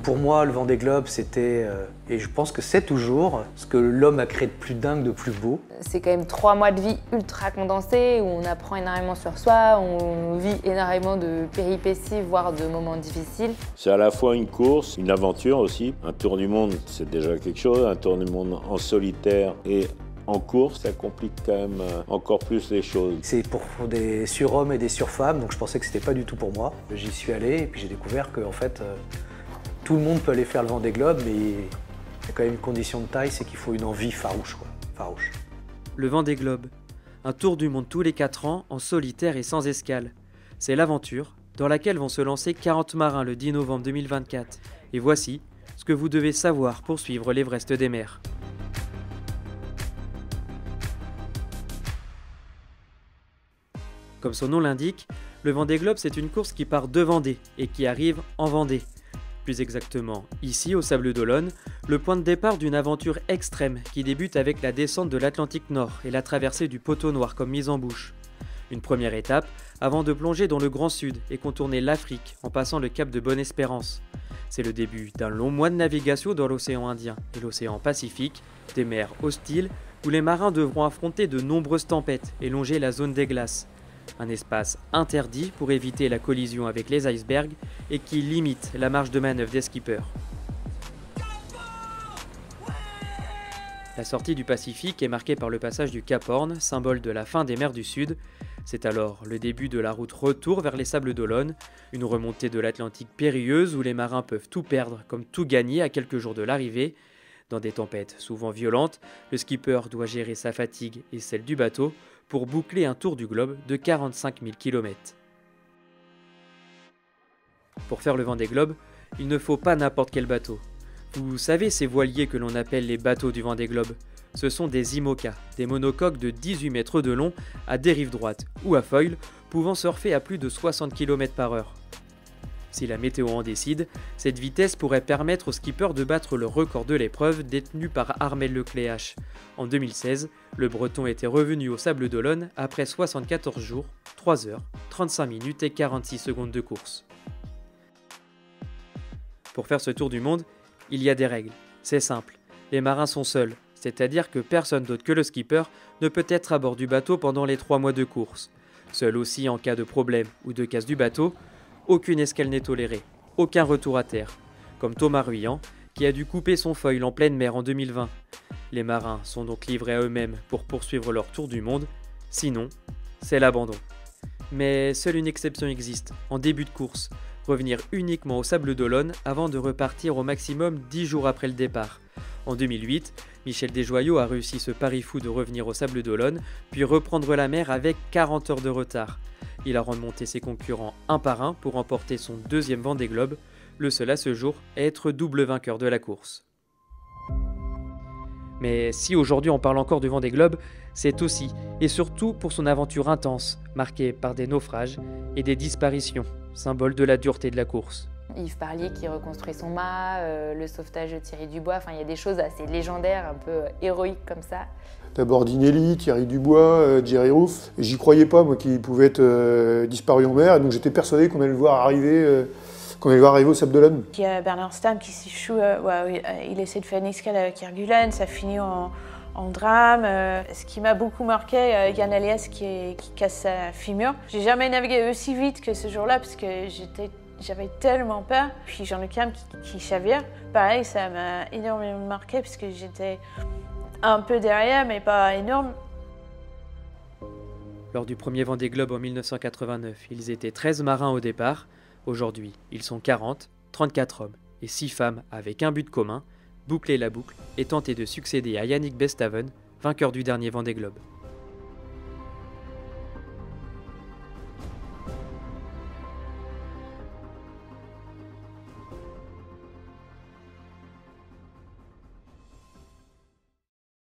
Pour moi, le Vendée Globe, c'était, et je pense que c'est toujours, ce que l'homme a créé de plus dingue, de plus beau. C'est quand même 3 mois de vie ultra condensés, où on apprend énormément sur soi, on vit énormément de péripéties, voire de moments difficiles. C'est à la fois une course, une aventure aussi. Un tour du monde, c'est déjà quelque chose. Un tour du monde en solitaire et en course, ça complique quand même encore plus les choses. C'est pour des surhommes et des surfemmes, donc je pensais que c'était pas du tout pour moi. J'y suis allé et puis j'ai découvert que en fait, tout le monde peut aller faire le Vendée Globe, mais il y a quand même une condition de taille, c'est qu'il faut une envie farouche, quoi. Farouche. Le Vendée Globe, un tour du monde tous les 4 ans, en solitaire et sans escale. C'est l'aventure dans laquelle vont se lancer 40 marins le 10 novembre 2024. Et voici ce que vous devez savoir pour suivre l'Everest des mers. Comme son nom l'indique, le Vendée Globe, c'est une course qui part de Vendée et qui arrive en Vendée. Plus exactement, ici, au Sables d'Olonne, le point de départ d'une aventure extrême qui débute avec la descente de l'Atlantique Nord et la traversée du Poteau Noir comme mise en bouche. Une première étape avant de plonger dans le Grand Sud et contourner l'Afrique en passant le cap de Bonne-Espérance. C'est le début d'un long mois de navigation dans l'océan Indien et l'océan Pacifique, des mers hostiles où les marins devront affronter de nombreuses tempêtes et longer la zone des glaces. Un espace interdit pour éviter la collision avec les icebergs et qui limite la marge de manœuvre des skippers. La sortie du Pacifique est marquée par le passage du Cap Horn, symbole de la fin des mers du Sud. C'est alors le début de la route retour vers les Sables d'Olonne, une remontée de l'Atlantique périlleuse où les marins peuvent tout perdre comme tout gagner à quelques jours de l'arrivée. Dans des tempêtes souvent violentes, le skipper doit gérer sa fatigue et celle du bateau pour boucler un tour du globe de 45 000 km. Pour faire le Vendée Globe, il ne faut pas n'importe quel bateau. Vous savez ces voiliers que l'on appelle les bateaux du Vendée Globe? Ce sont des IMOCA, des monocoques de 18 mètres de long à dérive droite ou à foil, pouvant surfer à plus de 60 km/h. Si la météo en décide, cette vitesse pourrait permettre aux skippers de battre le record de l'épreuve détenu par Armel Lecléache. En 2016, le Breton était revenu au Sables d'Olonne après 74 jours, 3 heures, 35 minutes et 46 secondes de course. Pour faire ce tour du monde, il y a des règles. C'est simple, les marins sont seuls, c'est-à-dire que personne d'autre que le skipper ne peut être à bord du bateau pendant les 3 mois de course. Seul aussi en cas de problème ou de casse du bateau, aucune escale n'est tolérée, aucun retour à terre, comme Thomas Ruyant, qui a dû couper son foil en pleine mer en 2020. Les marins sont donc livrés à eux-mêmes pour poursuivre leur tour du monde, sinon, c'est l'abandon. Mais seule une exception existe, en début de course, revenir uniquement au Sables d'Olonne avant de repartir au maximum 10 jours après le départ. En 2008, Michel Desjoyaux a réussi ce pari fou de revenir au Sables d'Olonne, puis reprendre la mer avec 40 heures de retard. Il a remonté ses concurrents un par un pour remporter son deuxième Vendée Globe, le seul à ce jour à être double vainqueur de la course. Mais si aujourd'hui on parle encore du Vendée Globe, c'est aussi et surtout pour son aventure intense, marquée par des naufrages et des disparitions, symbole de la dureté de la course. Yves Parlier qui reconstruit son mât, le sauvetage de Thierry Dubois, enfin il y a des choses assez légendaires, un peu héroïques comme ça. D'abord Dinelli, Thierry Dubois, Jerry Roof. J'y croyais pas, moi, qu'il pouvait être disparu en mer, donc j'étais persuadé qu'on allait le voir arriver, au Sables d'Olonne. Il y a Bernard Stam qui s'échoue, il essaie de faire une escale avec Kerguelen, ça finit en drame. Ce qui m'a beaucoup marqué, Yann Elias qui casse sa fémur. J'ai jamais navigué aussi vite que ce jour-là parce que j'avais tellement peur. Puis Jean-Luc Ham qui chavire. Pareil, ça m'a énormément marqué parce que j'étais un peu derrière, mais pas énorme. Lors du premier Vendée Globe en 1989, ils étaient 13 marins au départ. Aujourd'hui, ils sont 40, 34 hommes et 6 femmes avec un but commun, boucler la boucle et tenter de succéder à Yannick Bestaven, vainqueur du dernier Vendée Globe.